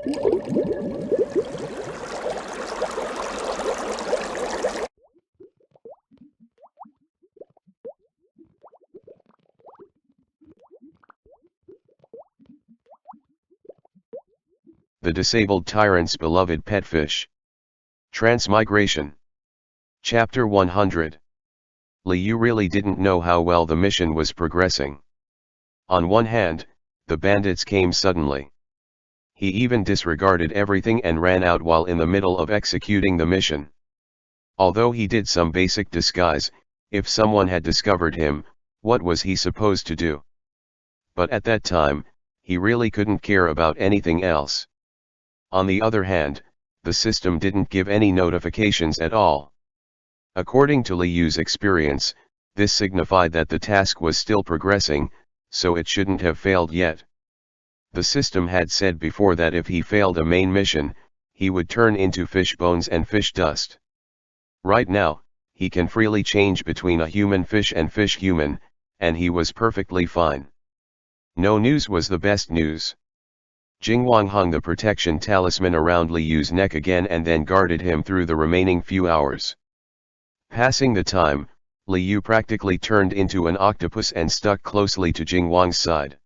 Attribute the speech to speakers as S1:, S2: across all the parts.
S1: The disabled tyrant's beloved pet fish. Transmigration. Chapter 100. Liu really didn't know how well the mission was progressing. On one hand, the bandits came suddenly. He even disregarded everything and ran out while in the middle of executing the mission. Although he did some basic disguise, if someone had discovered him, what was he supposed to do? But at that time, he really couldn't care about anything else. On the other hand, the system didn't give any notifications at all. According to Liu's experience, this signified that the task was still progressing, so it shouldn't have failed yet. The system had said before that if he failed a main mission, he would turn into fish bones and fish dust. Right now, he can freely change between a human fish and fish human, and he was perfectly fine. No news was the best news. Jingwang hung the protection talisman around Liu's neck again and then guarded him through the remaining few hours. Passing the time, Liu practically turned into an octopus and stuck closely to Jingwang's side.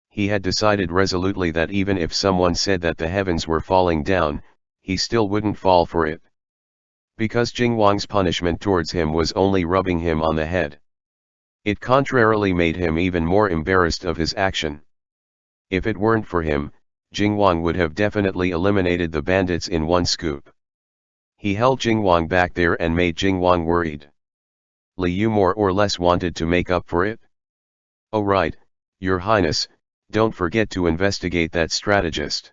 S1: He had decided resolutely that even if someone said that the heavens were falling down, he still wouldn't fall for it. Because Jingwang's punishment towards him was only rubbing him on the head. It contrarily made him even more embarrassed of his action. If it weren't for him, Jingwang would have definitely eliminated the bandits in one scoop. He held Jingwang back there and made Jingwang worried. Liu more or less wanted to make up for it. "Oh right, Your Highness, don't forget to investigate that strategist."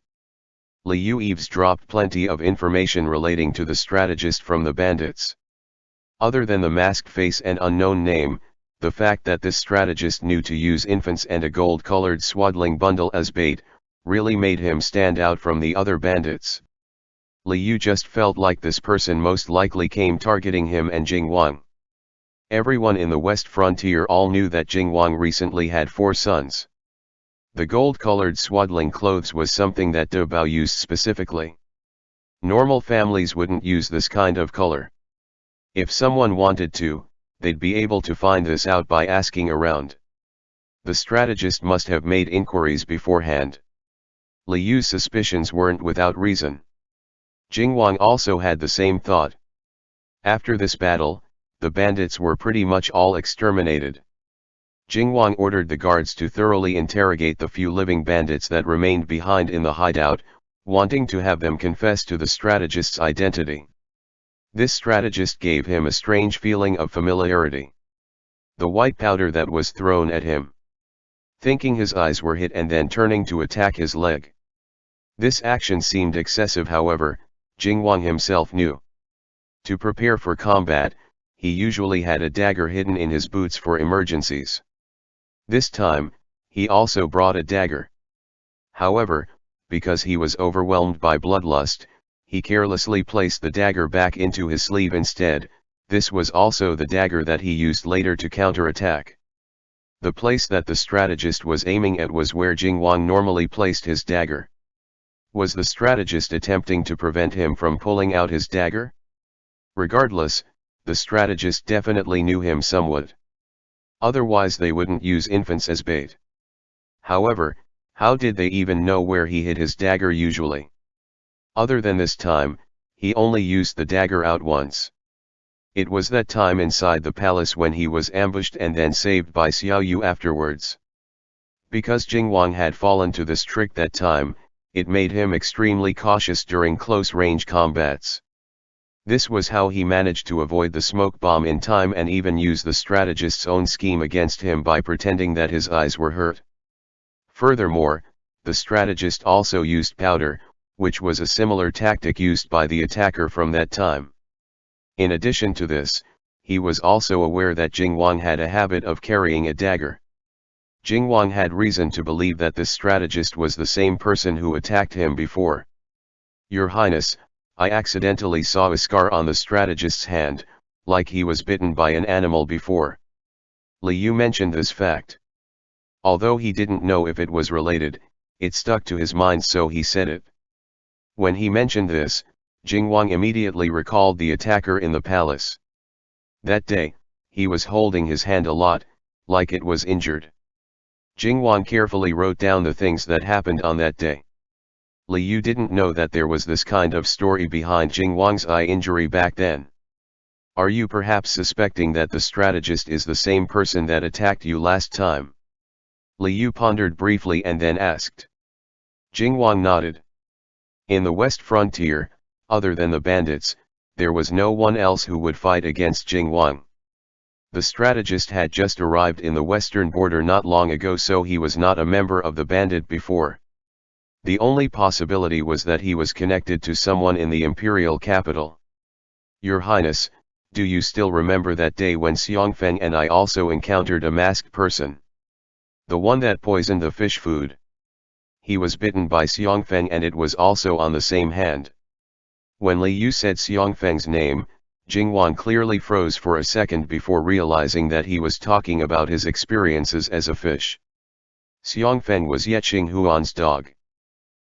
S1: Liu eavesdropped plenty of information relating to the strategist from the bandits. Other than the masked face and unknown name, the fact that this strategist knew to use infants and a gold-colored swaddling bundle as bait, really made him stand out from the other bandits. Liu just felt like this person most likely came targeting him and Jingwang. Everyone in the West Frontier all knew that Jingwang recently had 4 sons. The gold-colored swaddling clothes was something that De Bao used specifically. Normal families wouldn't use this kind of color. If someone wanted to, they'd be able to find this out by asking around. The strategist must have made inquiries beforehand. Liu's suspicions weren't without reason. Jingwang also had the same thought. After this battle, the bandits were pretty much all exterminated. Jingwang ordered the guards to thoroughly interrogate the few living bandits that remained behind in the hideout, wanting to have them confess to the strategist's identity. This strategist gave him a strange feeling of familiarity. The white powder that was thrown at him. Thinking his eyes were hit and then turning to attack his leg. This action seemed excessive, however, Jingwang himself knew. To prepare for combat, he usually had a dagger hidden in his boots for emergencies. This time, he also brought a dagger. However, because he was overwhelmed by bloodlust, he carelessly placed the dagger back into his sleeve instead. This was also the dagger that he used later to counterattack. The place that the strategist was aiming at was where Jingwang normally placed his dagger. Was the strategist attempting to prevent him from pulling out his dagger? Regardless, the strategist definitely knew him somewhat. Otherwise they wouldn't use infants as bait. However, how did they even know where he hid his dagger usually? Other than this time, he only used the dagger out once. It was that time inside the palace when he was ambushed and then saved by Xiao Yu afterwards. Because Jingwang had fallen to this trick that time, it made him extremely cautious during close-range combats. This was how he managed to avoid the smoke bomb in time and even use the strategist's own scheme against him by pretending that his eyes were hurt. Furthermore, the strategist also used powder, which was a similar tactic used by the attacker from that time. In addition to this, he was also aware that Jingwang had a habit of carrying a dagger. Jingwang had reason to believe that this strategist was the same person who attacked him before. "Your Highness, I accidentally saw a scar on the strategist's hand, like he was bitten by an animal before." Liu mentioned this fact. Although he didn't know if it was related, it stuck to his mind, so he said it. When he mentioned this, Jingwang immediately recalled the attacker in the palace. That day, he was holding his hand a lot, like it was injured. Jingwang carefully wrote down the things that happened on that day. Liu didn't know that there was this kind of story behind Jingwang's eye injury back then. Are you perhaps suspecting that the strategist is the same person that attacked you last time? Liu pondered briefly and then asked. Jingwang nodded. In the West Frontier, other than the bandits, there was no one else who would fight against Jingwang. The strategist had just arrived in the western border not long ago, so he was not a member of the bandit before. The only possibility was that he was connected to someone in the imperial capital. Your Highness, do you still remember that day when Xiangfeng and I also encountered a masked person? The one that poisoned the fish food. He was bitten by Xiangfeng and it was also on the same hand. When Liu said Xiangfeng's name, Jingwang clearly froze for a second before realizing that he was talking about his experiences as a fish. Xiangfeng was Yeqing Huan's dog.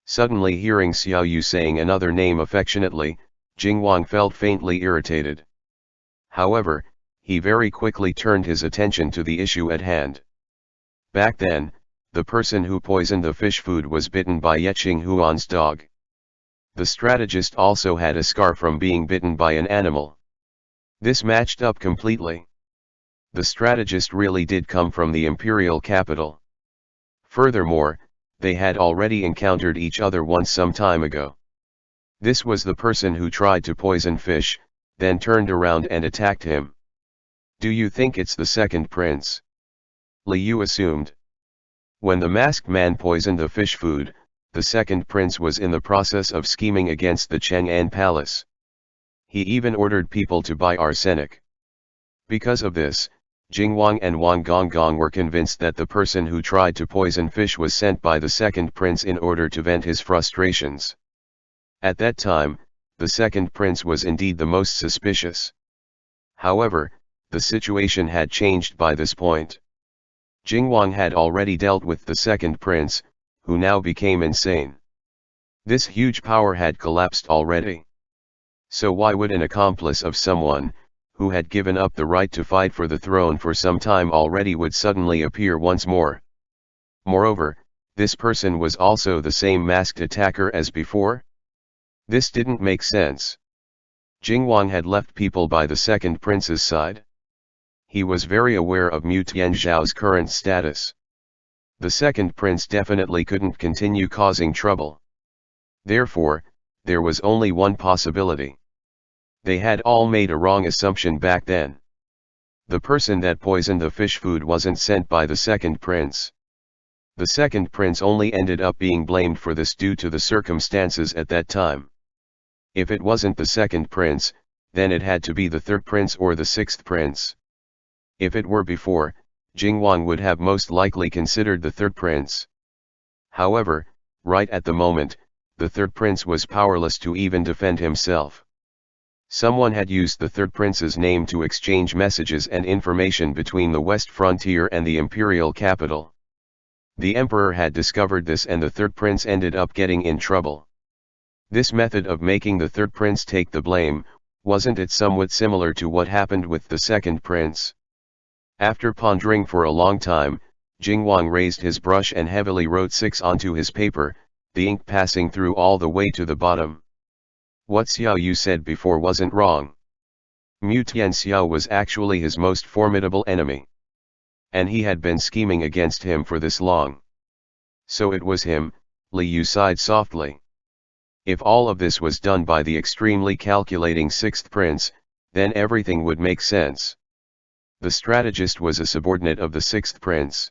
S1: Suddenly hearing Xiao Yu saying another name affectionately, Jingwang felt faintly irritated. However, he very quickly turned his attention to the issue at hand. Back then, the person who poisoned the fish food was bitten by Yeqing Huan's dog. The strategist also had a scar from being bitten by an animal. This matched up completely. The strategist really did come from the imperial capital. Furthermore, they had already encountered each other once some time ago. This was the person who tried to poison fish, then turned around and attacked him. Do you think it's the second prince? Liu assumed. When the masked man poisoned the fish food, the second prince was in the process of scheming against the Chang'an palace. He even ordered people to buy arsenic. Because of this, Jingwang and Wang Gonggong were convinced that the person who tried to poison fish was sent by the second prince in order to vent his frustrations. At that time, the second prince was indeed the most suspicious. However, the situation had changed by this point. Jingwang had already dealt with the second prince, who now became insane. This huge power had collapsed already. So why would an accomplice of someone, who had given up the right to fight for the throne for some time already, would suddenly appear once more? Moreover, this person was also the same masked attacker as before? This didn't make sense. Jingwang had left people by the second prince's side. He was very aware of Mu Tianzhao's current status. The second prince definitely couldn't continue causing trouble. Therefore, there was only one possibility. They had all made a wrong assumption back then. The person that poisoned the fish food wasn't sent by the second prince. The second prince only ended up being blamed for this due to the circumstances at that time. If it wasn't the second prince, then it had to be the third prince or the sixth prince. If it were before, Jingwang would have most likely considered the third prince. However, right at the moment, the third prince was powerless to even defend himself. Someone had used the third prince's name to exchange messages and information between the West Frontier and the imperial capital. The emperor had discovered this and the third prince ended up getting in trouble. This method of making the third prince take the blame, wasn't it somewhat similar to what happened with the second prince? After pondering for a long time, Jingwang raised his brush and heavily wrote 6 onto his paper, the ink passing through all the way to the bottom. What Xiao Yu said before wasn't wrong. Mu Tianxiao was actually his most formidable enemy. And he had been scheming against him for this long. So it was him, Liu sighed softly. If all of this was done by the extremely calculating sixth prince, then everything would make sense. The strategist was a subordinate of the sixth prince.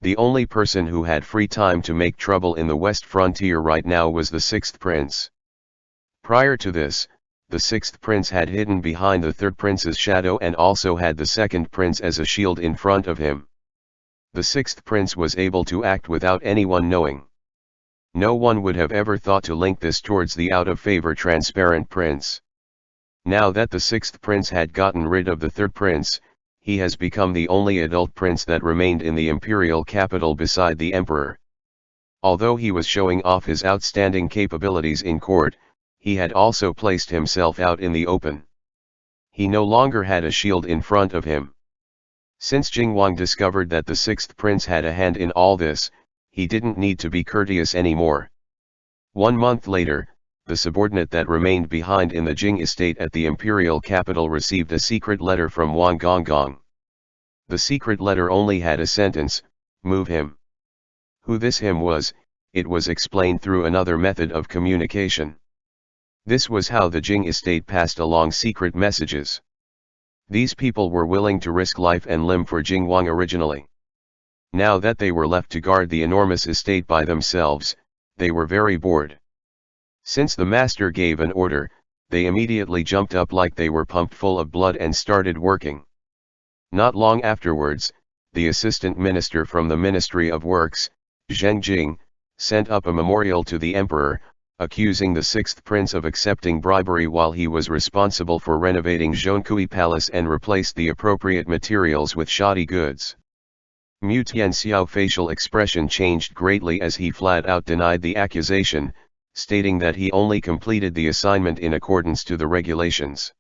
S1: The only person who had free time to make trouble in the West Frontier right now was the sixth prince. Prior to this, the sixth prince had hidden behind the third prince's shadow and also had the second prince as a shield in front of him. The sixth prince was able to act without anyone knowing. No one would have ever thought to link this towards the out-of-favor transparent prince. Now that the sixth prince had gotten rid of the third prince, he has become the only adult prince that remained in the imperial capital beside the emperor. Although he was showing off his outstanding capabilities in court, he had also placed himself out in the open. He no longer had a shield in front of him. Since Jingwang discovered that the sixth prince had a hand in all this, he didn't need to be courteous anymore. 1 month later, the subordinate that remained behind in the Jing estate at the imperial capital received a secret letter from Wang Gonggong. The secret letter only had a sentence, "Move him." Who this him was, it was explained through another method of communication. This was how the Jing estate passed along secret messages. These people were willing to risk life and limb for Jingwang originally. Now that they were left to guard the enormous estate by themselves, they were very bored. Since the master gave an order, they immediately jumped up like they were pumped full of blood and started working. Not long afterwards, the assistant minister from the Ministry of Works, Zheng Jing, sent up a memorial to the emperor, accusing the sixth prince of accepting bribery while he was responsible for renovating Zhonkui Palace and replaced the appropriate materials with shoddy goods. Mu Tianxiao facial expression changed greatly as he flat out denied the accusation, stating that he only completed the assignment in accordance to the regulations.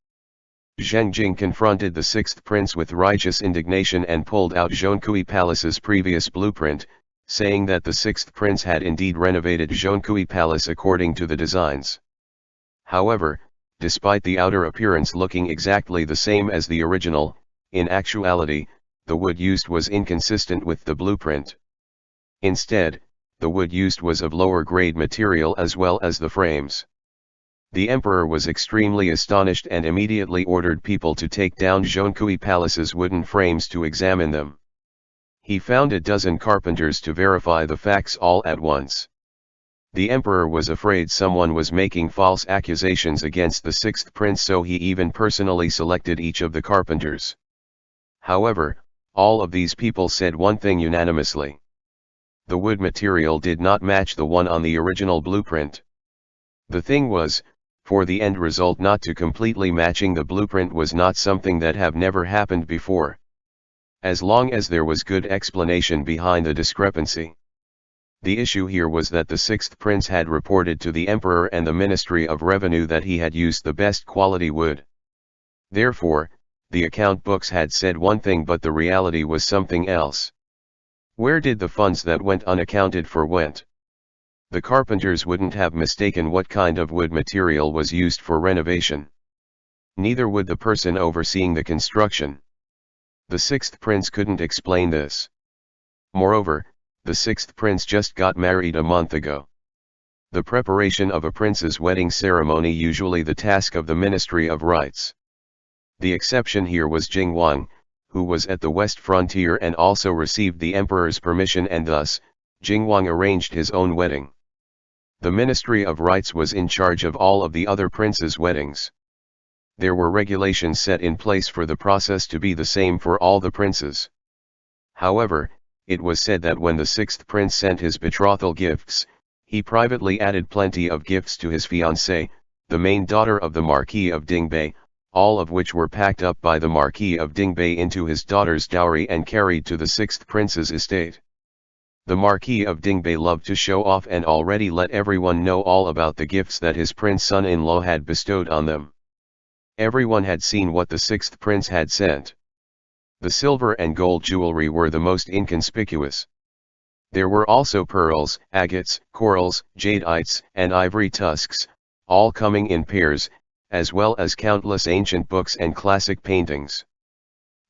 S1: Zheng Jing confronted the sixth prince with righteous indignation and pulled out Zhonkui Palace's previous blueprint, saying that the sixth prince had indeed renovated Zhonkui Palace according to the designs. However, despite the outer appearance looking exactly the same as the original, in actuality, the wood used was inconsistent with the blueprint. Instead, the wood used was of lower grade material as well as the frames. The emperor was extremely astonished and immediately ordered people to take down Zhonkui Palace's wooden frames to examine them. He found a dozen carpenters to verify the facts all at once. The emperor was afraid someone was making false accusations against the sixth prince, so he even personally selected each of the carpenters. However, all of these people said one thing unanimously. The wood material did not match the one on the original blueprint. The thing was, for the end result not to completely matching the blueprint was not something that have never happened before. As long as there was good explanation behind the discrepancy. The issue here was that the sixth prince had reported to the emperor and the Ministry of Revenue that he had used the best quality wood. Therefore, the account books had said one thing but the reality was something else. Where did the funds that went unaccounted for went? The carpenters wouldn't have mistaken what kind of wood material was used for renovation. Neither would the person overseeing the construction. The sixth prince couldn't explain this. Moreover, the sixth prince just got married a month ago. The preparation of a prince's wedding ceremony usually the task of the Ministry of Rites. The exception here was Jingwang, who was at the west frontier and also received the emperor's permission, and thus, Jingwang arranged his own wedding. The Ministry of Rites was in charge of all of the other princes' weddings. There were regulations set in place for the process to be the same for all the princes. However, it was said that when the sixth prince sent his betrothal gifts, he privately added plenty of gifts to his fiancée, the main daughter of the Marquis of Dingbei, all of which were packed up by the Marquis of Dingbei into his daughter's dowry and carried to the sixth prince's estate. The Marquis of Dingbei loved to show off and already let everyone know all about the gifts that his prince son-in-law had bestowed on them. Everyone had seen what the sixth prince had sent. The silver and gold jewelry were the most inconspicuous. There were also pearls, agates, corals, jadeites, and ivory tusks, all coming in pairs, as well as countless ancient books and classic paintings.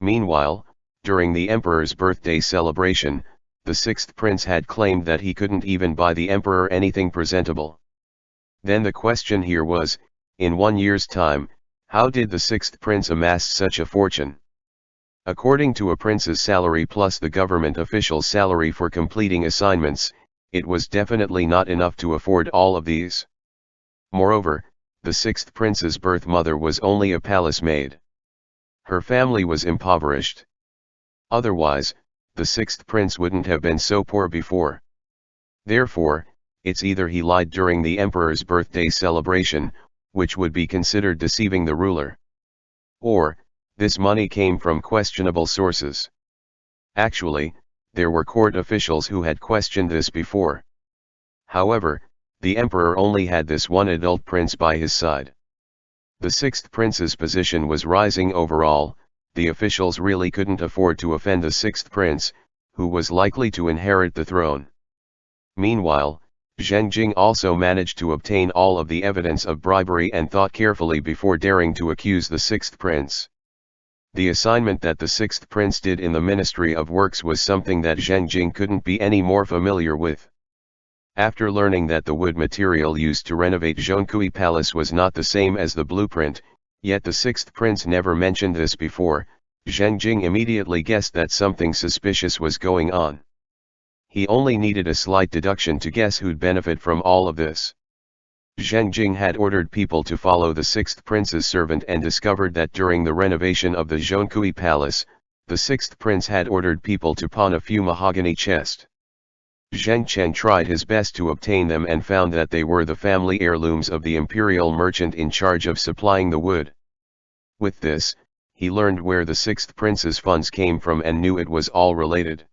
S1: Meanwhile, during the emperor's birthday celebration, the sixth prince had claimed that he couldn't even buy the emperor anything presentable. Then the question here was, in 1 year's time, how did the sixth prince amass such a fortune? According to a prince's salary plus the government official's salary for completing assignments, it was definitely not enough to afford all of these. Moreover, the sixth prince's birth mother was only a palace maid. Her family was impoverished. Otherwise, the sixth prince wouldn't have been so poor before. Therefore, it's either he lied during the emperor's birthday celebration, which would be considered deceiving the ruler, or this money came from questionable sources. Actually, there were court officials who had questioned this before. However, the emperor only had this one adult prince by his side. The sixth prince's position was rising overall. The officials really couldn't afford to offend the sixth prince, who was likely to inherit the throne. Meanwhile, Zheng Jing also managed to obtain all of the evidence of bribery and thought carefully before daring to accuse the sixth prince. The assignment that the sixth prince did in the Ministry of Works was something that Zheng Jing couldn't be any more familiar with. After learning that the wood material used to renovate Zhongkui Palace was not the same as the blueprint, yet the sixth prince never mentioned this before, Zheng Jing immediately guessed that something suspicious was going on. He only needed a slight deduction to guess who'd benefit from all of this. Zheng Jing had ordered people to follow the sixth prince's servant and discovered that during the renovation of the Zhongkui Palace, the sixth prince had ordered people to pawn a few mahogany chests. Zheng Chen tried his best to obtain them and found that they were the family heirlooms of the imperial merchant in charge of supplying the wood. With this, he learned where the sixth prince's funds came from and knew it was all related.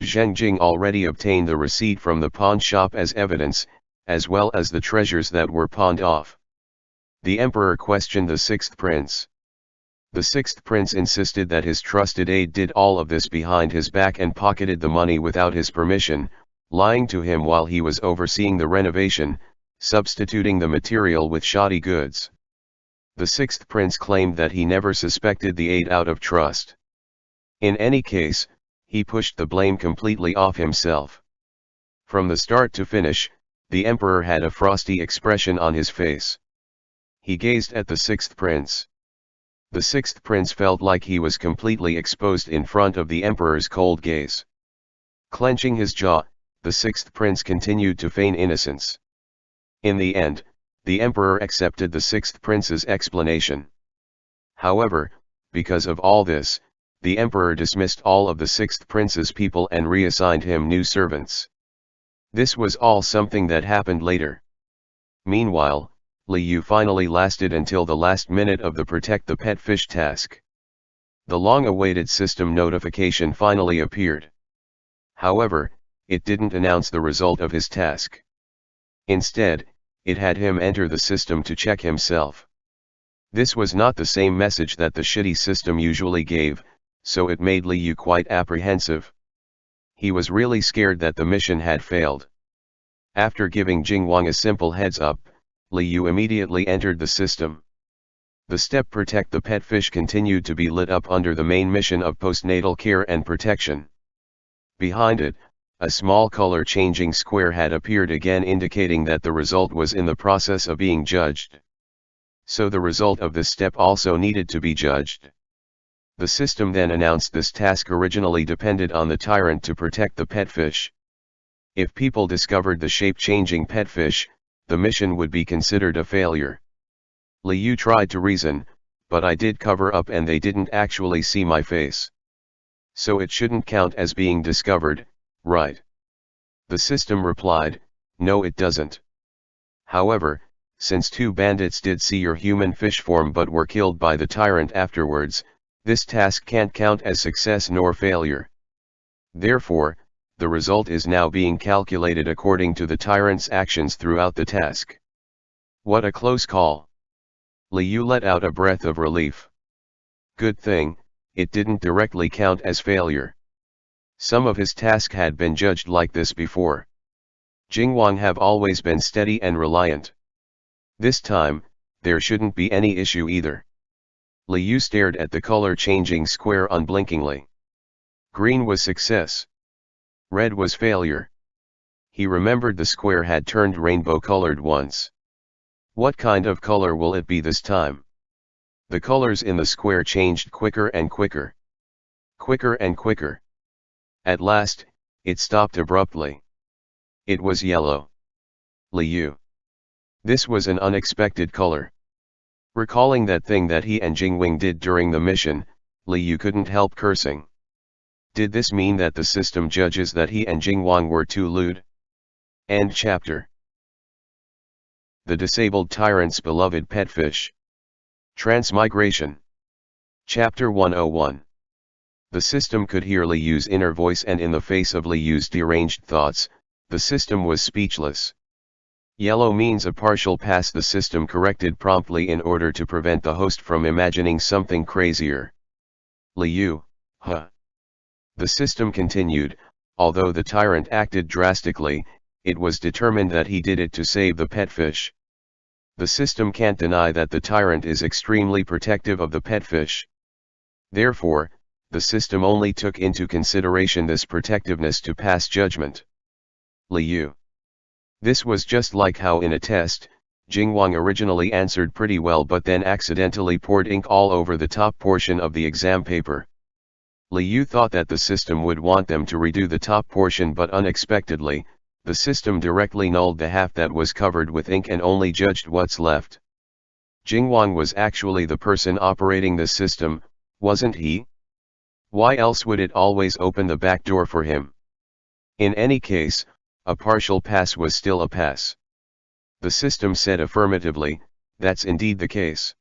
S1: Zheng Jing already obtained the receipt from the pawn shop as evidence, as well as the treasures that were pawned off. The emperor questioned the sixth prince. The sixth prince insisted that his trusted aide did all of this behind his back and pocketed the money without his permission, lying to him while he was overseeing the renovation, substituting the material with shoddy goods. The sixth prince claimed that he never suspected the aide out of trust. In any case, he pushed the blame completely off himself. From the start to finish, the emperor had a frosty expression on his face. He gazed at the sixth prince. The sixth prince felt like he was completely exposed in front of the emperor's cold gaze. Clenching his jaw, the sixth prince continued to feign innocence. In the end, the emperor accepted the sixth prince's explanation. However, because of all this, the emperor dismissed all of the sixth prince's people and reassigned him new servants. This was all something that happened later. Meanwhile, Li Yu finally lasted until the last minute of the Protect the Pet Fish task. The long-awaited system notification finally appeared. However, it didn't announce the result of his task. Instead, it had him enter the system to check himself. This was not the same message that the shitty system usually gave, so it made Li Yu quite apprehensive. He was really scared that the mission had failed. After giving Jing Wang a simple heads up, Li Yu immediately entered the system. The step Protect the Pet Fish continued to be lit up under the main mission of postnatal care and protection. Behind it, a small color-changing square had appeared again indicating that the result was in the process of being judged. So the result of this step also needed to be judged. The system then announced this task originally depended on the Tyrant to protect the pet fish. If people discovered the shape-changing pet fish, the mission would be considered a failure. Li Yu tried to reason, but I did cover up and they didn't actually see my face. So it shouldn't count as being discovered, right? The system replied, no it doesn't. However, since two bandits did see your human fish form but were killed by the Tyrant afterwards, this task can't count as success nor failure. Therefore, the result is now being calculated according to the Tyrant's actions throughout the task. What a close call. Li Yu let out a breath of relief. Good thing, it didn't directly count as failure. Some of his tasks had been judged like this before. Jing Wang have always been steady and reliant. This time, there shouldn't be any issue either. Li Yu stared at the color-changing square unblinkingly. Green was success. Red was failure. He remembered the square had turned rainbow-colored once. What kind of color will it be this time? The colors in the square changed quicker and quicker. Quicker and quicker. At last, it stopped abruptly. It was yellow. Li Yu. This was an unexpected color. Recalling that thing that he and Jingwing did during the mission, Li Yu couldn't help cursing. Did this mean that the system judges that he and Jingwang were too lewd? End chapter. The Disabled Tyrant's Beloved Pet Fish. Transmigration. Chapter 101. The system could hear Li Yu's inner voice and in the face of Li Yu's deranged thoughts, The system was speechless. Yellow means a partial pass. The system corrected promptly in order to prevent the host from imagining something crazier. Liu, huh? The system continued, although the tyrant acted drastically, it was determined that he did it to save the pet fish. The system can't deny that the tyrant is extremely protective of the pet fish. Therefore, the system only took into consideration this protectiveness to pass judgment. Liu. This was just like how in a test, Jingwang originally answered pretty well but then accidentally poured ink all over the top portion of the exam paper. Liu thought that the system would want them to redo the top portion, but unexpectedly, the system directly nulled the half that was covered with ink and only judged what's left. Jingwang was actually the person operating the system, wasn't he? Why else would it always open the back door for him? In any case, a partial pass was still a pass. The system said affirmatively, that's indeed the case.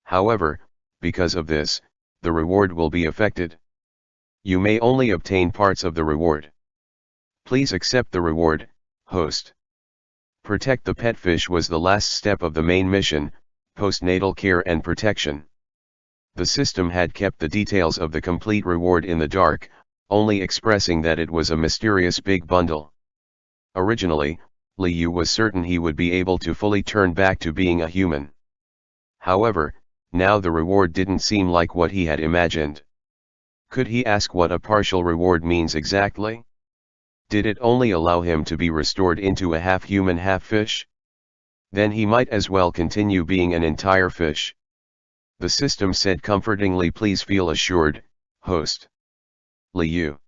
S1: However, because of this, the reward will be affected. You may only obtain parts of the reward. Please accept the reward, host. Protect the pet fish was the last step of the main mission, postnatal care and protection. The system had kept the details of the complete reward in the dark, only expressing that it was a mysterious big bundle. Originally, Liu was certain he would be able to fully turn back to being a human. However, now the reward didn't seem like what he had imagined. Could he ask what a partial reward means exactly? Did it only allow him to be restored into a half-human half-fish? Then he might as well continue being an entire fish. The system said comfortingly, please feel assured, host. Liu.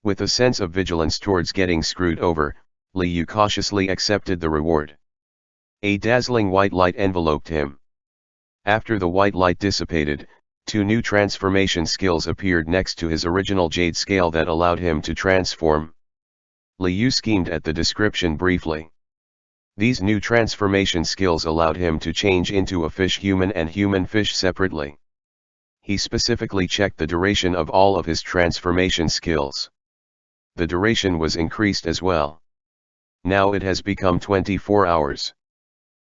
S1: With a sense of vigilance towards getting screwed over, Liu cautiously accepted the reward. A dazzling white light enveloped him. After the white light dissipated, 2 new transformation skills appeared next to his original jade scale that allowed him to transform. Liu schemed at the description briefly. These new transformation skills allowed him to change into a fish-human and human-fish separately. He specifically checked the duration of all of his transformation skills. The duration was increased as well. Now it has become 24 hours.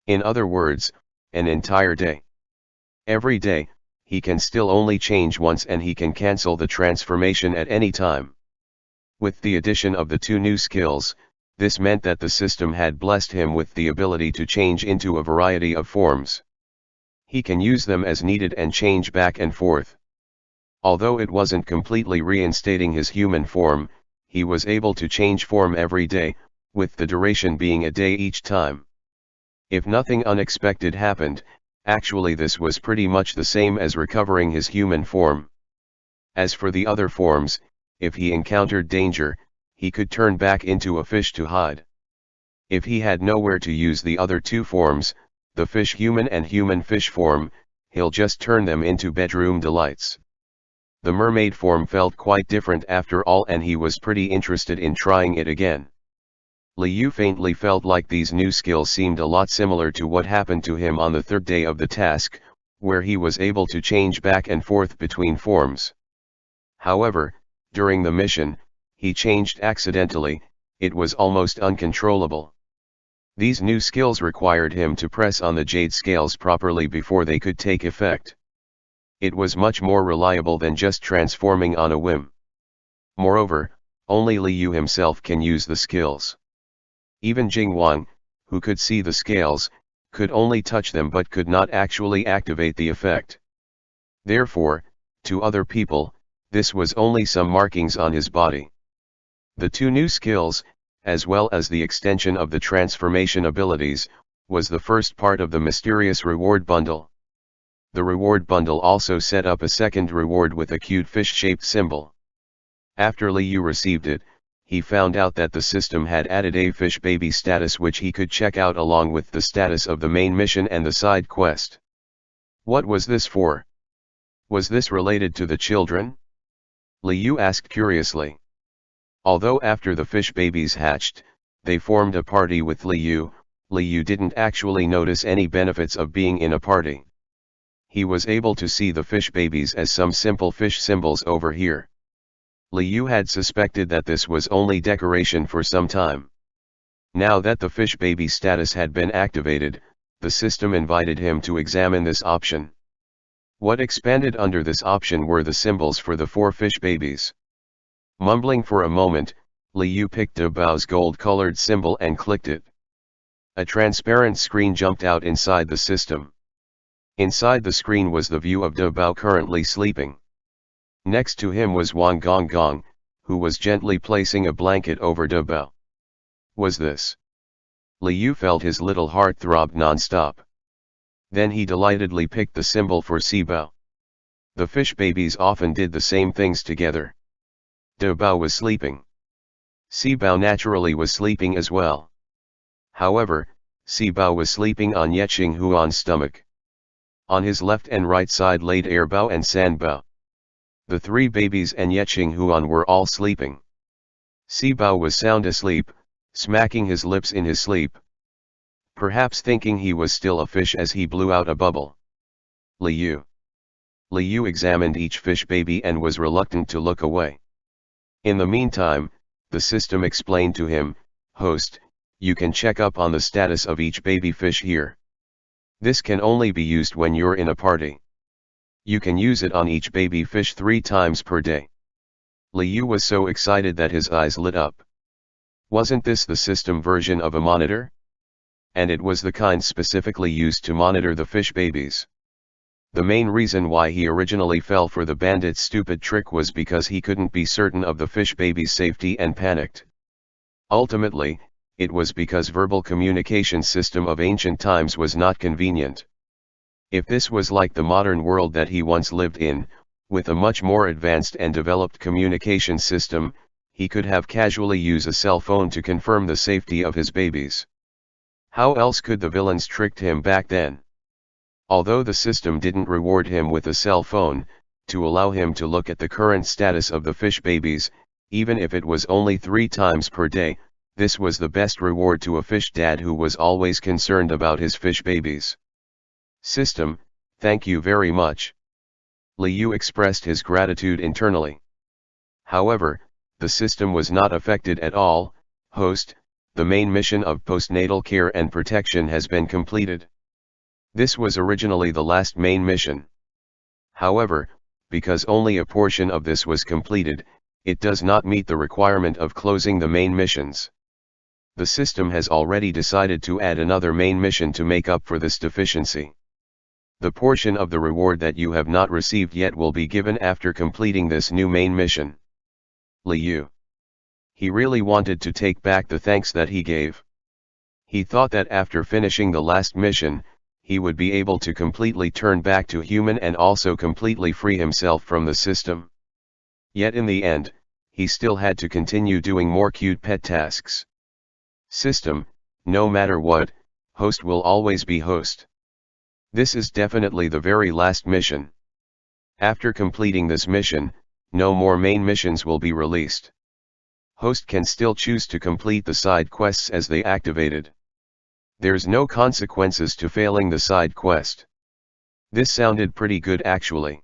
S1: In other words, an entire day. Every day, he can still only change once and he can cancel the transformation at any time. With the addition of the 2 new skills, this meant that the system had blessed him with the ability to change into a variety of forms. He can use them as needed and change back and forth. Although it wasn't completely reinstating his human form, he was able to change form every day, with the duration being a day each time. If nothing unexpected happened, actually this was pretty much the same as recovering his human form. As for the other forms, if he encountered danger, he could turn back into a fish to hide. If he had nowhere to use the other 2 forms, the fish-human and human-fish form, he'll just turn them into bedroom delights. The mermaid form felt quite different after all, and he was pretty interested in trying it again. Liu faintly felt like these new skills seemed a lot similar to what happened to him on the 3rd day of the task, where he was able to change back and forth between forms. However, during the mission, he changed accidentally, it was almost uncontrollable. These new skills required him to press on the jade scales properly before they could take effect. It was much more reliable than just transforming on a whim. Moreover, only Liu himself can use the skills. Even Jingwang, who could see the scales, could only touch them but could not actually activate the effect. Therefore, to other people, this was only some markings on his body. The 2 new skills, as well as the extension of the transformation abilities, was the first part of the mysterious reward bundle. The reward bundle also set up a second reward with a cute fish-shaped symbol. After Liu received it, he found out that the system had added a fish baby status which he could check out along with the status of the main mission and the side quest. What was this for? Was this related to the children? Liu asked curiously. Although after the fish babies hatched, they formed a party with Liu, Liu didn't actually notice any benefits of being in a party. He was able to see the fish babies as some simple fish symbols over here. Liu had suspected that this was only decoration for some time. Now that the fish baby status had been activated, the system invited him to examine this option. What expanded under this option were the symbols for the 4 fish babies. Mumbling for a moment, Liu picked De Bao's gold-colored symbol and clicked it. A transparent screen jumped out inside the system. Inside the screen was the view of De Bao currently sleeping. Next to him was Wang Gonggong, who was gently placing a blanket over De Bao. Was this? Liu felt his little heart throb non-stop. Then he delightedly picked the symbol for Sibao. The fish babies often did the same things together. De Bao was sleeping. Sibao naturally was sleeping as well. However, Sibao was sleeping on Yeching Huan's stomach. On his left and right side laid Airbao and Sanbao. The 3 babies and Yeching Huan were all sleeping. Sibao was sound asleep, smacking his lips in his sleep. Perhaps thinking he was still a fish as he blew out a bubble. Liu examined each fish baby and was reluctant to look away. In the meantime, the system explained to him, "Host, you can check up on the status of each baby fish here. This can only be used when you're in a party. You can use it on each baby fish 3 times per day." Liu was so excited that his eyes lit up. Wasn't this the system version of a monitor? And it was the kind specifically used to monitor the fish babies. The main reason why he originally fell for the bandit's stupid trick was because he couldn't be certain of the fish baby's safety and panicked. Ultimately, it was because verbal communication system of ancient times was not convenient. If this was like the modern world that he once lived in, with a much more advanced and developed communication system, he could have casually used a cell phone to confirm the safety of his babies. How else could the villains tricked him back then? Although the system didn't reward him with a cell phone, to allow him to look at the current status of the fish babies, even if it was only 3 times per day, this was the best reward to a fish dad who was always concerned about his fish babies. System, thank you very much. Liu expressed his gratitude internally. However, the system was not affected at all. Host, the main mission of postnatal care and protection has been completed. This was originally the last main mission. However, because only a portion of this was completed, it does not meet the requirement of closing the main missions. The system has already decided to add another main mission to make up for this deficiency. The portion of the reward that you have not received yet will be given after completing this new main mission. Liu. He really wanted to take back the thanks that he gave. He thought that after finishing the last mission, he would be able to completely turn back to human and also completely free himself from the system. Yet in the end, he still had to continue doing more cute pet tasks. System, no matter what, host will always be host. This is definitely the very last mission. After completing this mission, no more main missions will be released. Host can still choose to complete the side quests as they activated. There's no consequences to failing the side quest. This sounded pretty good actually.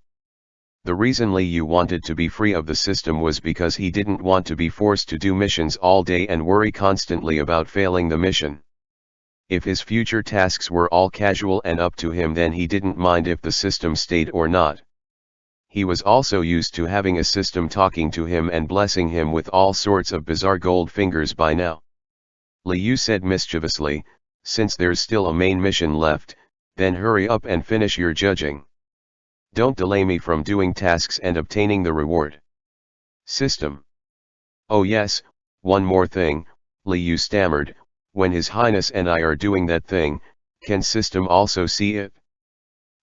S1: The reason Liu wanted to be free of the system was because he didn't want to be forced to do missions all day and worry constantly about failing the mission. If his future tasks were all casual and up to him, then he didn't mind if the system stayed or not. He was also used to having a system talking to him and blessing him with all sorts of bizarre gold fingers by now. Liu said mischievously, "Since there's still a main mission left, then hurry up and finish your judging. Don't delay me from doing tasks and obtaining the reward." System. "Oh yes, one more thing," Liu stammered, "when His Highness and I are doing that thing, can system also see it?"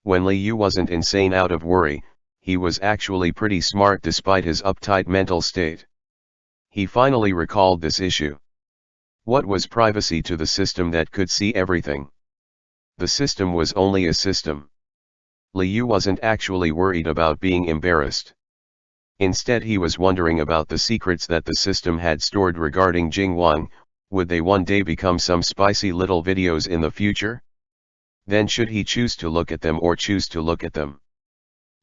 S1: When Liu wasn't insane out of worry, he was actually pretty smart despite his uptight mental state. He finally recalled this issue. What was privacy to the system that could see everything? The system was only a system. Liu wasn't actually worried about being embarrassed. Instead he was wondering about the secrets that the system had stored regarding Jingwang. Would they one day become some spicy little videos in the future? Then should he choose to look at them or choose to look at them?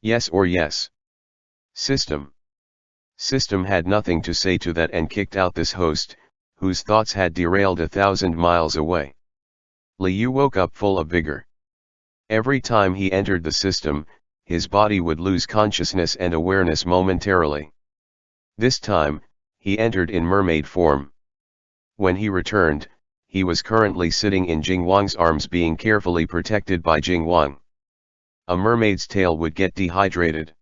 S1: Yes or yes? System. System had nothing to say to that and kicked out this host, whose thoughts had derailed 1,000 miles away. Liu woke up full of vigor. Every time he entered the system, his body would lose consciousness and awareness momentarily. This time, he entered in mermaid form. When he returned, he was currently sitting in Jingwang's arms being carefully protected by Jingwang. A mermaid's tail would get dehydrated.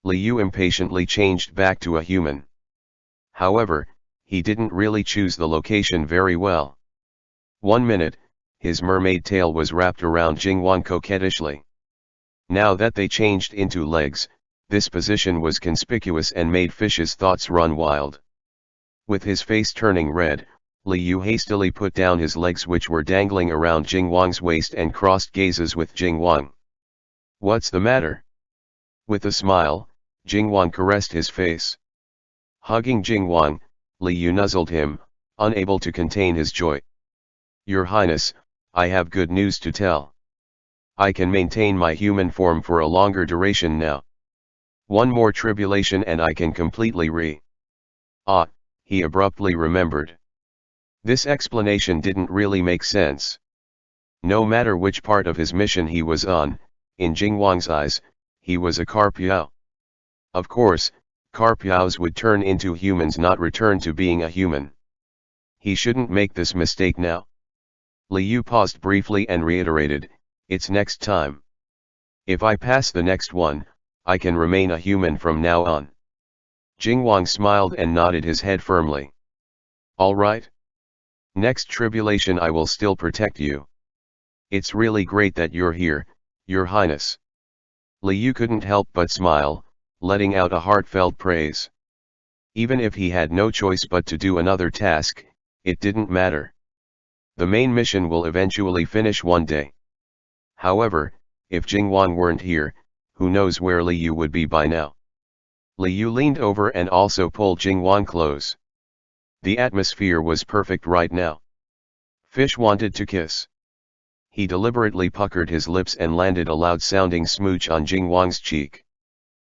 S1: Liu impatiently changed back to a human. However, he didn't really choose the location very well. 1 minute, his mermaid tail was wrapped around Jingwang coquettishly. Now that they changed into legs, this position was conspicuous and made Fish's thoughts run wild. With his face turning red, Liu hastily put down his legs which were dangling around Jingwang's waist and crossed gazes with Jingwang. "What's the matter?" With a smile, Jingwang caressed his face. Hugging Jingwang, Liu nuzzled him, unable to contain his joy. "Your Highness, I have good news to tell. I can maintain my human form for a longer duration now. One more tribulation and I can completely he abruptly remembered. This explanation didn't really make sense. No matter which part of his mission he was on, in Jingwang's eyes, he was a Carpiao. Of course, Carpiaos would turn into humans, not return to being a human. He shouldn't make this mistake now. Liu paused briefly and reiterated, "It's next time. If I pass the next one, I can remain a human from now on." Jingwang smiled and nodded his head firmly. "All right. Next tribulation I will still protect you. It's really great that you're here, Your Highness." Liu couldn't help but smile, letting out a heartfelt praise. Even if he had no choice but to do another task, it didn't matter. The main mission will eventually finish one day. However, if Jingwang weren't here, who knows where Liu would be by now. Liu leaned over and also pulled Jingwang close. The atmosphere was perfect right now. Fish wanted to kiss. He deliberately puckered his lips and landed a loud-sounding smooch on Jingwang's cheek.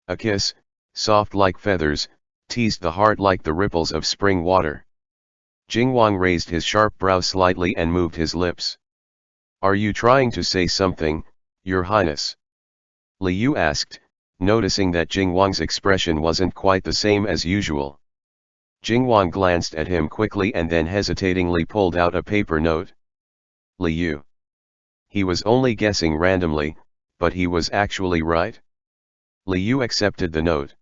S1: A kiss, soft like feathers, teased the heart like the ripples of spring water. Jingwang raised his sharp brow slightly and moved his lips. "Are you trying to say something, Your Highness?" Liu asked, noticing that Jingwang's expression wasn't quite the same as usual. Jingwang glanced at him quickly and then hesitatingly pulled out a paper note. Liu. He was only guessing randomly, but he was actually right. Liu accepted the note.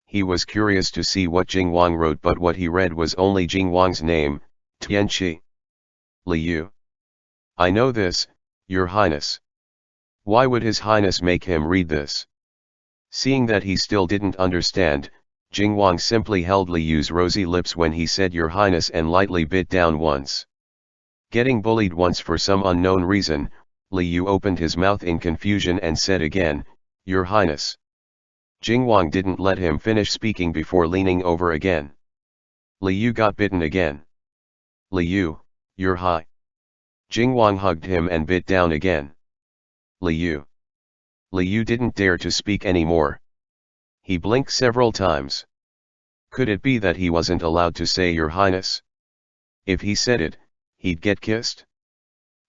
S1: He was curious to see what Jingwang wrote, but what he read was only Jingwang's name, Tianqi. Liu. "I know this, Your Highness." Why would His Highness make him read this? Seeing that he still didn't understand, Jingwang simply held Liu's rosy lips when he said Your Highness and lightly bit down once. Getting bullied once for some unknown reason, Liu opened his mouth in confusion and said again, Your Highness. Jingwang didn't let him finish speaking before leaning over again. Liu got bitten again. Liu, Your High. Jingwang hugged him and bit down again. Liu. Liu didn't dare to speak anymore. He blinked several times. Could it be that he wasn't allowed to say Your Highness? If he said it, he'd get kissed?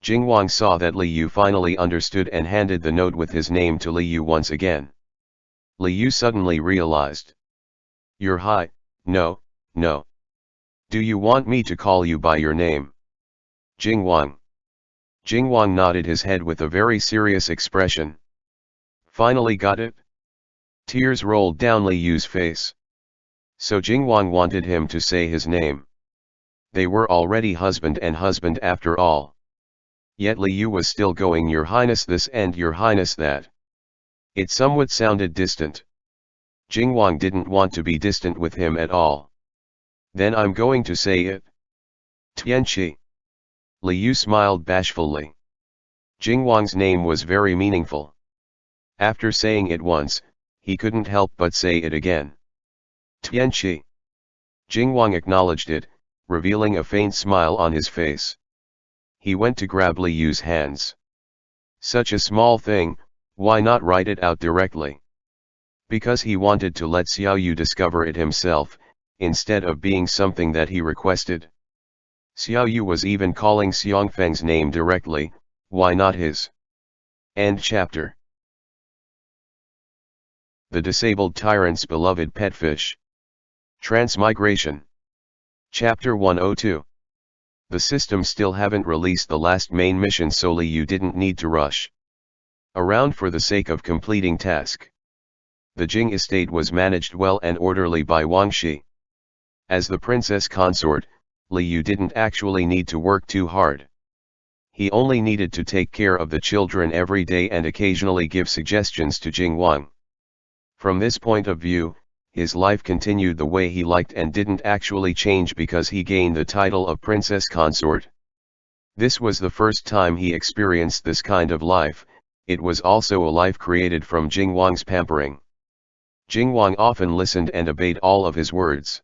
S1: Jingwang saw that Liu finally understood and handed the note with his name to Liu once again. Liu suddenly realized. Your High, no, no. Do you want me to call you by your name? Jingwang. Jingwang nodded his head with a very serious expression. Finally got it? Tears rolled down Liu's face. So Jingwang wanted him to say his name. They were already husband and husband after all. Yet Liu was still going Your Highness this and Your Highness that. It somewhat sounded distant. Jingwang didn't want to be distant with him at all. Then I'm going to say it. Tianqi. Liu smiled bashfully. Jingwang's name was very meaningful. After saying it once, he couldn't help but say it again. Tianqi. Jingwang acknowledged it, revealing a faint smile on his face. He went to grab Liu's hands. Such a small thing, why not write it out directly? Because he wanted to let Xiaoyu discover it himself, instead of being something that he requested. Xiaoyu was even calling Xiongfeng's name directly, why not his? End chapter. The disabled tyrant's beloved pet fish. Transmigration. Chapter 102. The system still haven't released the last main mission, so you didn't need to rush around for the sake of completing task. The Jing estate was managed well and orderly by Wang Shi. As the princess consort, Liu didn't actually need to work too hard. He only needed to take care of the children every day and occasionally give suggestions to Jing Wang. From this point of view, his life continued the way he liked and didn't actually change because he gained the title of princess consort. This was the first time he experienced this kind of life. It was also a life created from Jing Wang's pampering. Jing Wang often listened and obeyed all of his words.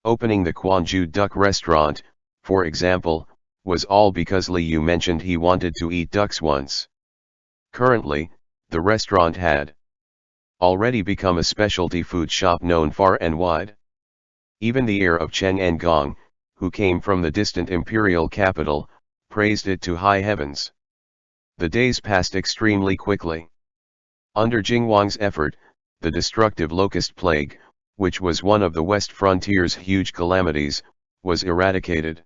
S1: Opening the Quanzhou duck restaurant, for example, was all because Liu mentioned he wanted to eat ducks once. Currently, the restaurant had already become a specialty food shop known far and wide. Even the heir of Cheng and Gong, who came from the distant imperial capital, praised it to high heavens. The days passed extremely quickly. Under Jing Wang's effort, the destructive locust plague, which was one of the West Frontier's huge calamities, was eradicated.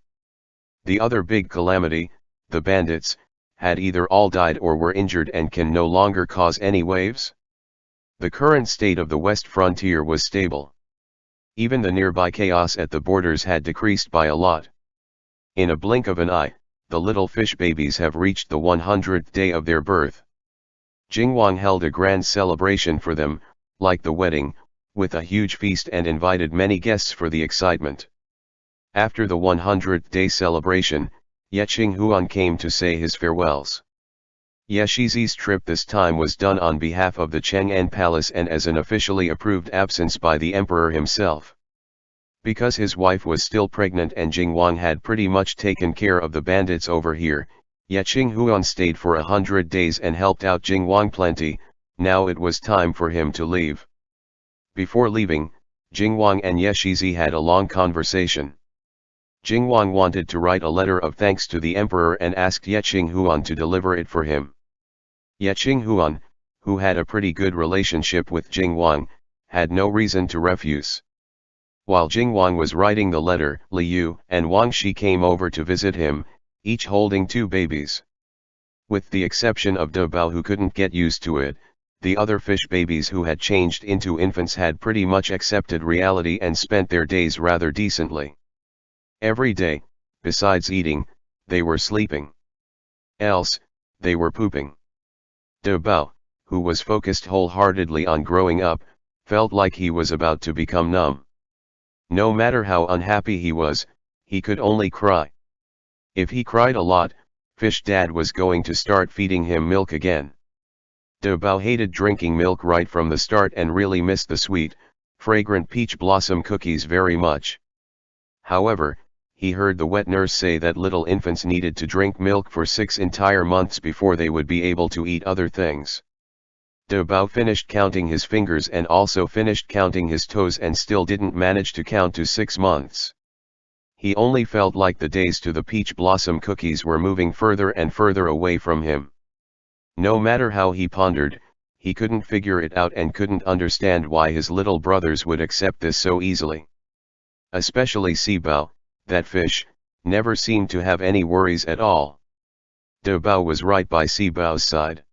S1: The other big calamity, the bandits, had either all died or were injured and can no longer cause any waves. The current state of the West Frontier was stable. Even the nearby chaos at the borders had decreased by a lot. In a blink of an eye, the little fish babies have reached the 100th day of their birth. Jing Wang held a grand celebration for them, like the wedding, with a huge feast and invited many guests for the excitement. After the 100th day celebration, Ye Qinghuan came to say his farewells. Ye Shizi's trip this time was done on behalf of the Chang'an Palace and as an officially approved absence by the emperor himself. Because his wife was still pregnant and Jing Wang had pretty much taken care of the bandits over here, Ye Qinghuan stayed for 100 days and helped out Jing Wang plenty. Now it was time for him to leave. Before leaving, Jing Wang and Ye Shizi had a long conversation. Jing Wang wanted to write a letter of thanks to the emperor and asked Ye Qinghuan to deliver it for him. Ye Qinghuan, who had a pretty good relationship with Jing Wang, had no reason to refuse. While Jing Wang was writing the letter, Liu and Wang Shi came over to visit him, each holding 2 babies. With the exception of De Bao, who couldn't get used to it, the other fish babies who had changed into infants had pretty much accepted reality and spent their days rather decently. Every day, besides eating, they were sleeping. Else, they were pooping. De Bao, who was focused wholeheartedly on growing up, felt like he was about to become numb. No matter how unhappy he was, he could only cry. If he cried a lot, Fish Dad was going to start feeding him milk again. De Bao hated drinking milk right from the start and really missed the sweet, fragrant peach blossom cookies very much. However, he heard the wet nurse say that little infants needed to drink milk for 6 entire months before they would be able to eat other things. De Bao finished counting his fingers and also finished counting his toes and still didn't manage to count to 6 months. He only felt like the days to the peach blossom cookies were moving further and further away from him. No matter how he pondered, he couldn't figure it out and couldn't understand why his little brothers would accept this so easily. Especially Sibao, that fish, never seemed to have any worries at all. De Bao was right by Sibao's side.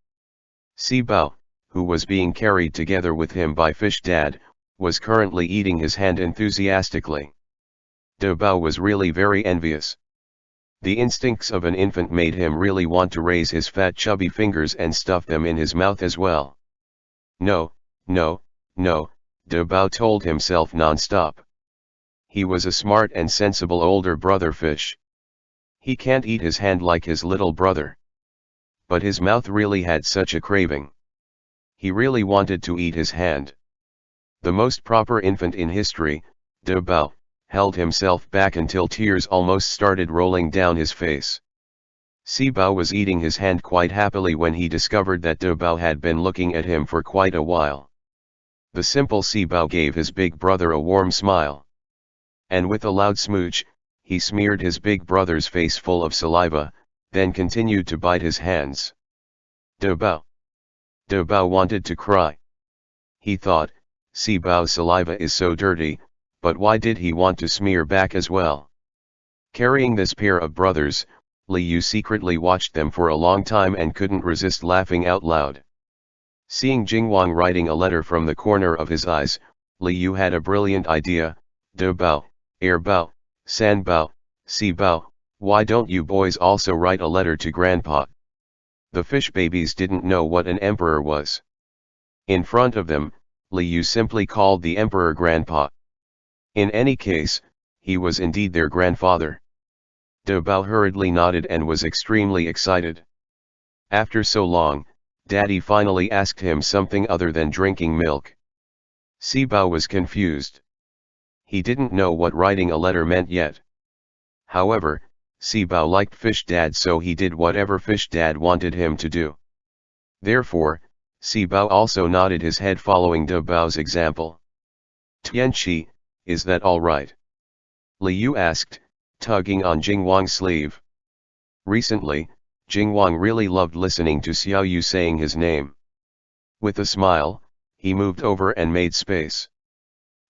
S1: Sibao, who was being carried together with him by Fish Dad, was currently eating his hand enthusiastically. De Bao was really very envious. The instincts of an infant made him really want to raise his fat chubby fingers and stuff them in his mouth as well. No, no, no, De Bao told himself non-stop. He was a smart and sensible older brother fish. He can't eat his hand like his little brother. But his mouth really had such a craving. He really wanted to eat his hand. The most proper infant in history, De Bao, held himself back until tears almost started rolling down his face. Sibao was eating his hand quite happily when he discovered that De Bao had been looking at him for quite a while. The simple Sibao gave his big brother a warm smile. And with a loud smooch, he smeared his big brother's face full of saliva, then continued to bite his hands. Debao. Debao wanted to cry. He thought, Sibao's saliva is so dirty, but why did he want to smear back as well? Carrying this pair of brothers, Liu secretly watched them for a long time and couldn't resist laughing out loud. Seeing Jingwang writing a letter from the corner of his eyes, Liu had a brilliant idea. Debao, Airbao, Sanbao, Sibao, why don't you boys also write a letter to Grandpa? The fish babies didn't know what an emperor was. In front of them, Liu simply called the emperor Grandpa. In any case, he was indeed their grandfather. Debao hurriedly nodded and was extremely excited. After so long, Daddy finally asked him something other than drinking milk. Sibao was confused. He didn't know what writing a letter meant yet. However, Sibao liked Fish Dad, so he did whatever Fish Dad wanted him to do. Therefore, Sibao also nodded his head following Debao's example. Tianqi, is that all right? Liu asked, tugging on Jingwang's sleeve. Recently, Jingwang really loved listening to Xiaoyu saying his name. With a smile, he moved over and made space.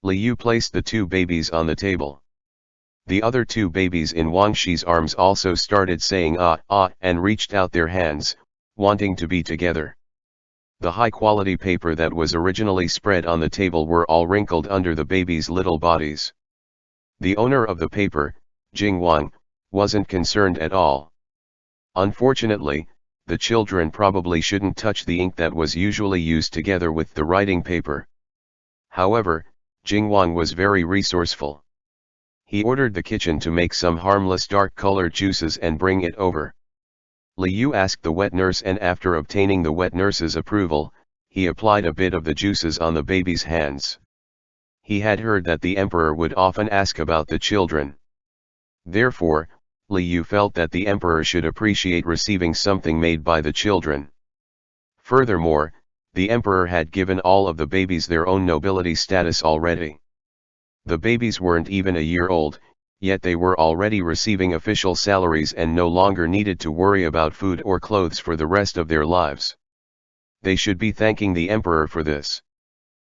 S1: Liu placed the two babies on the table. The other two babies in Wang Shi's arms also started saying ah, ah, and reached out their hands, wanting to be together. The high-quality paper that was originally spread on the table were all wrinkled under the babies' little bodies. The owner of the paper, Jingwang, wasn't concerned at all. Unfortunately, the children probably shouldn't touch the ink that was usually used together with the writing paper. However, Jingwang was very resourceful. He ordered the kitchen to make some harmless dark-colored juices and bring it over. Liu asked the wet nurse, and after obtaining the wet nurse's approval, he applied a bit of the juices on the baby's hands. He had heard that the emperor would often ask about the children. Therefore, Liu felt that the emperor should appreciate receiving something made by the children. Furthermore, the emperor had given all of the babies their own nobility status already. The babies weren't even a year old, yet they were already receiving official salaries and no longer needed to worry about food or clothes for the rest of their lives. They should be thanking the emperor for this.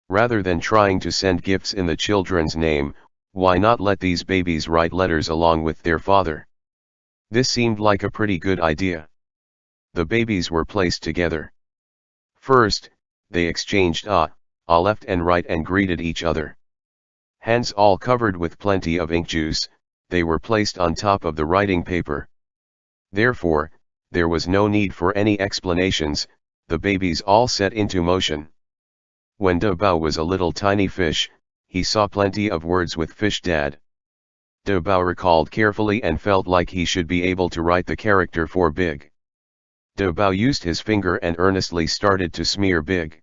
S1: Rather than trying to send gifts in the children's name, why not let these babies write letters along with their father? This seemed like a pretty good idea. The babies were placed together. First, they exchanged ah left and right and greeted each other. Hands all covered with plenty of ink juice, they were placed on top of the writing paper. Therefore, there was no need for any explanations, the babies all set into motion. When Debao was a little tiny fish, he saw plenty of words with Fish Dad. Debao recalled carefully and felt like he should be able to write the character for big. Debao used his finger and earnestly started to smear big.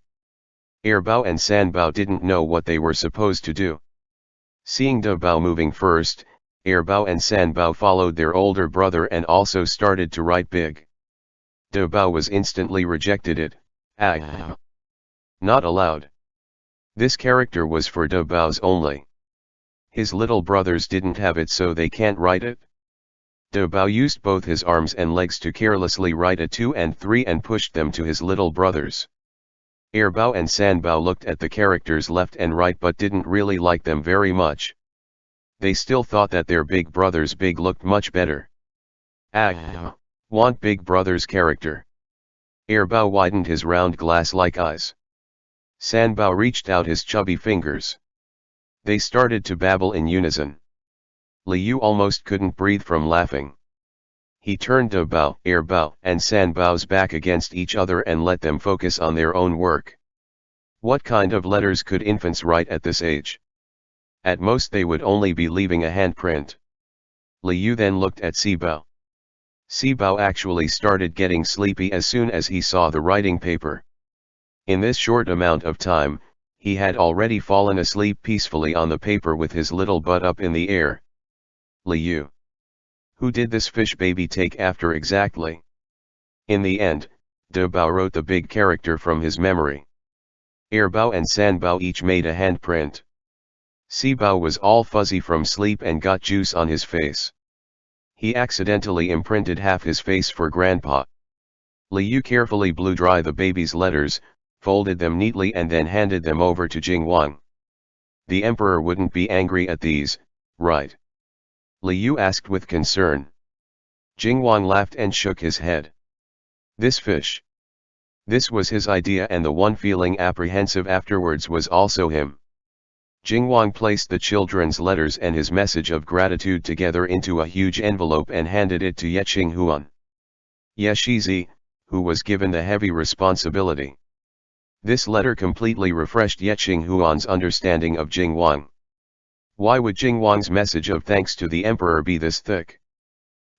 S1: Airbao and Sanbao didn't know what they were supposed to do. Seeing Debao moving first, Airbao and Sanbao followed their older brother and also started to write big. Debao was instantly rejected it. Ah. Not allowed. This character was for Debao's only. His little brothers didn't have it, so they can't write it. Debao used both his arms and legs to carelessly write a 2 and 3 and pushed them to his little brothers. Airbao and Sanbao looked at the characters left and right but didn't really like them very much. They still thought that their big brother's big looked much better. Ah, want big brother's character. Airbao widened his round glass-like eyes. Sanbao reached out his chubby fingers. They started to babble in unison. Liu almost couldn't breathe from laughing. He turned Debao, Airbao, and Sanbao's back against each other and let them focus on their own work. What kind of letters could infants write at this age? At most they would only be leaving a handprint. Liu then looked at Sibao. Sibao actually started getting sleepy as soon as he saw the writing paper. In this short amount of time, he had already fallen asleep peacefully on the paper with his little butt up in the air. Liu. Who did this fish baby take after exactly? In the end, Debao wrote the big character from his memory. Airbao and Sanbao each made a handprint. Sibao was all fuzzy from sleep and got juice on his face. He accidentally imprinted half his face for Grandpa. Liu carefully blew dry the baby's letters, folded them neatly and then handed them over to Jingwang. The emperor wouldn't be angry at these, right? Liu asked with concern. Jingwang laughed and shook his head. This fish. This was his idea, and the one feeling apprehensive afterwards was also him. Jingwang placed the children's letters and his message of gratitude together into a huge envelope and handed it to Xuěshān. Ye, who was given the heavy responsibility. This letter completely refreshed Xuěshān's understanding of Jingwang. Why would Jingwang's message of thanks to the emperor be this thick?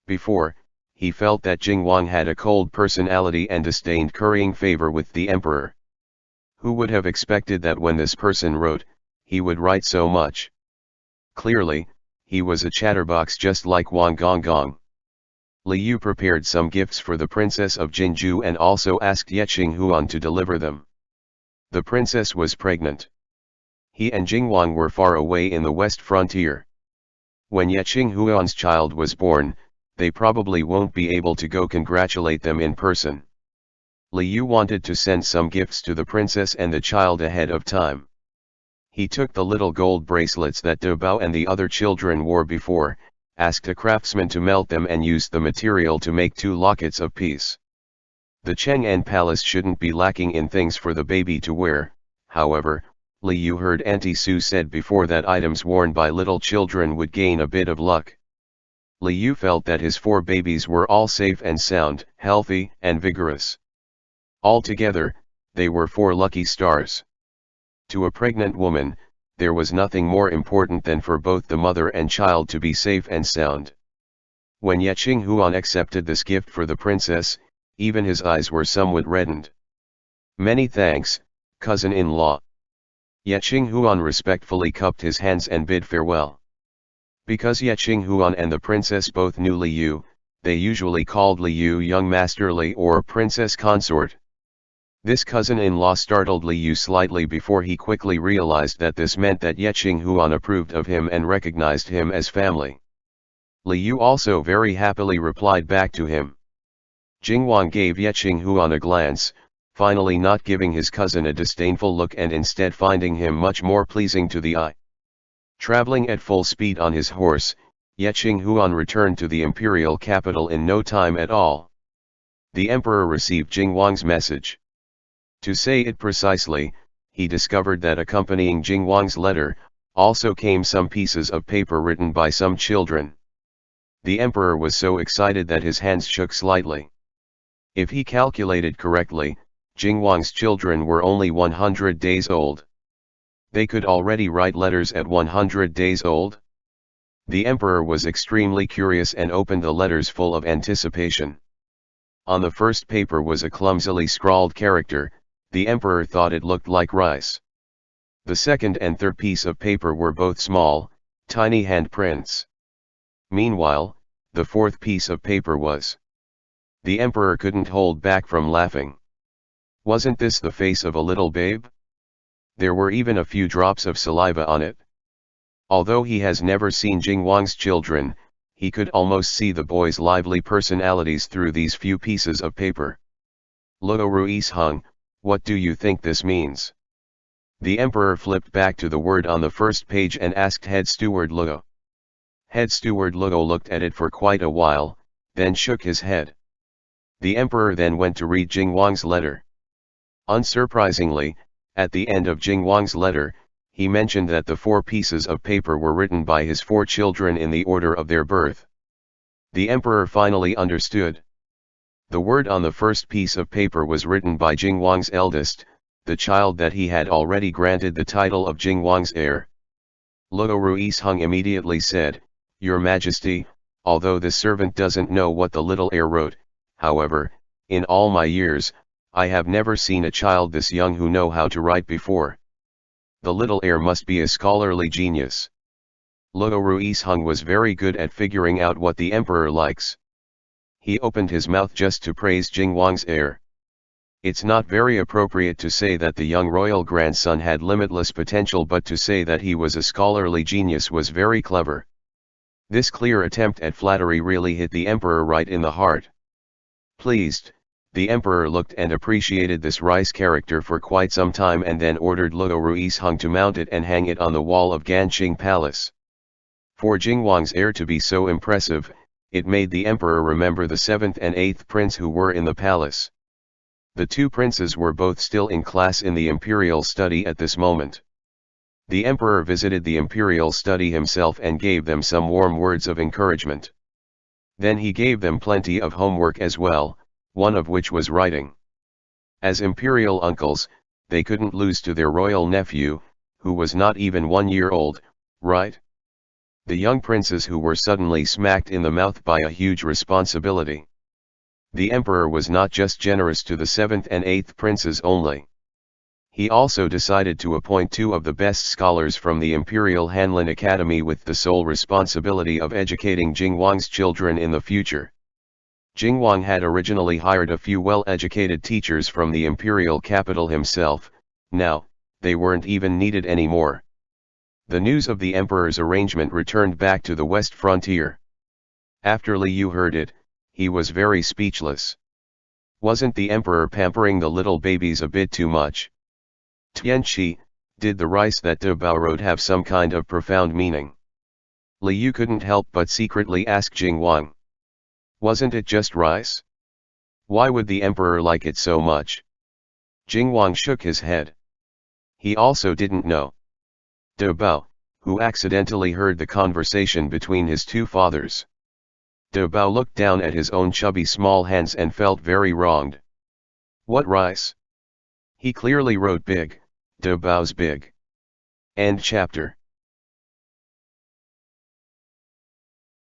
S1: Before, he felt that Jingwang had a cold personality and disdained currying favor with the emperor. Who would have expected that when this person wrote, he would write so much? Clearly, he was a chatterbox just like Wang Gonggong. Liu prepared some gifts for the princess of Jinju and also asked Xuěshān to deliver them. The princess was pregnant. He and Jingwang were far away in the west frontier. When Xuěshān's child was born, they probably won't be able to go congratulate them in person. Liu wanted to send some gifts to the princess and the child ahead of time. He took the little gold bracelets that Debao and the other children wore before, asked a craftsman to melt them and used the material to make 2 lockets of peace. The Chang'an palace shouldn't be lacking in things for the baby to wear. However, Liu heard Auntie Su said before that items worn by little children would gain a bit of luck. Liu felt that his 4 babies were all safe and sound, healthy and vigorous. Altogether, they were 4 lucky stars. To a pregnant woman, there was nothing more important than for both the mother and child to be safe and sound. When Xuěshān accepted this gift for the princess, even his eyes were somewhat reddened. Many thanks, cousin-in-law. Xuěshān respectfully cupped his hands and bid farewell. Because Xuěshān and the princess both knew Liu, they usually called Liu young master Li or princess consort. This cousin-in-law startled Liu slightly before he quickly realized that this meant that Xuěshān approved of him and recognized him as family. Liu also very happily replied back to him. Jingwang gave Xuěshān a glance, finally not giving his cousin a disdainful look and instead finding him much more pleasing to the eye. Traveling at full speed on his horse, Xuěshān returned to the imperial capital in no time at all. The emperor received Jingwang's message. To say it precisely, he discovered that accompanying Jingwang's letter, also came some pieces of paper written by some children. The emperor was so excited that his hands shook slightly. If he calculated correctly, Jingwang's children were only 100 days old. They could already write letters at 100 days old? The emperor was extremely curious and opened the letters full of anticipation. On the first paper was a clumsily scrawled character. The emperor thought it looked like rice. The second and third piece of paper were both small, tiny handprints. Meanwhile, the fourth piece of paper was. The emperor couldn't hold back from laughing. Wasn't this the face of a little babe? There were even a few drops of saliva on it. Although he has never seen Jingwang's children, he could almost see the boys' lively personalities through these few pieces of paper. Luo Xuěshān, what do you think this means? The emperor flipped back to the word on the first page and asked head steward Luo. Head steward Luo looked at it for quite a while, then shook his head. The emperor then went to read Jingwang's letter. Unsurprisingly, at the end of Jingwang's letter, he mentioned that the 4 pieces of paper were written by his 4 children in the order of their birth. The emperor finally understood. The word on the first piece of paper was written by Jingwang's eldest, the child that he had already granted the title of Jingwang's heir. Luo Xuěshān immediately said, Your Majesty, although this servant doesn't know what the little heir wrote, however, in all my years, I have never seen a child this young who know how to write before. The little heir must be a scholarly genius. Luo Xuěshān was very good at figuring out what the emperor likes. He opened his mouth just to praise Jingwang's heir. It's not very appropriate to say that the young royal grandson had limitless potential, but to say that he was a scholarly genius was very clever. This clear attempt at flattery really hit the emperor right in the heart. Pleased, the emperor looked and appreciated this rice character for quite some time, and then ordered Luo Ruisheng to mount it and hang it on the wall of Ganqing Palace. For Jingwang's heir to be so impressive, it made the emperor remember the 7th and 8th prince who were in the palace. The two princes were both still in class in the imperial study at this moment. The emperor visited the imperial study himself and gave them some warm words of encouragement. Then he gave them plenty of homework as well, one of which was writing. As imperial uncles, they couldn't lose to their royal nephew, who was not even 1 year old, right? The young princes who were suddenly smacked in the mouth by a huge responsibility. The emperor was not just generous to the 7th and 8th princes only. He also decided to appoint 2 of the best scholars from the Imperial Hanlin Academy with the sole responsibility of educating Jingwang's children in the future. Jingwang had originally hired a few well-educated teachers from the imperial capital himself. Now, they weren't even needed anymore. The news of the emperor's arrangement returned back to the west frontier. After Liu heard it, he was very speechless. Wasn't the emperor pampering the little babies a bit too much? Tianqi, did the rice that De Bao wrote have some kind of profound meaning? Liu couldn't help but secretly ask Jingwang. Wasn't it just rice? Why would the emperor like it so much? Jingwang shook his head. He also didn't know. De Bao, who accidentally heard the conversation between his 2 fathers. De Bao looked down at his own chubby small hands and felt very wronged. What rice? He clearly wrote big, De Bao's big. End chapter.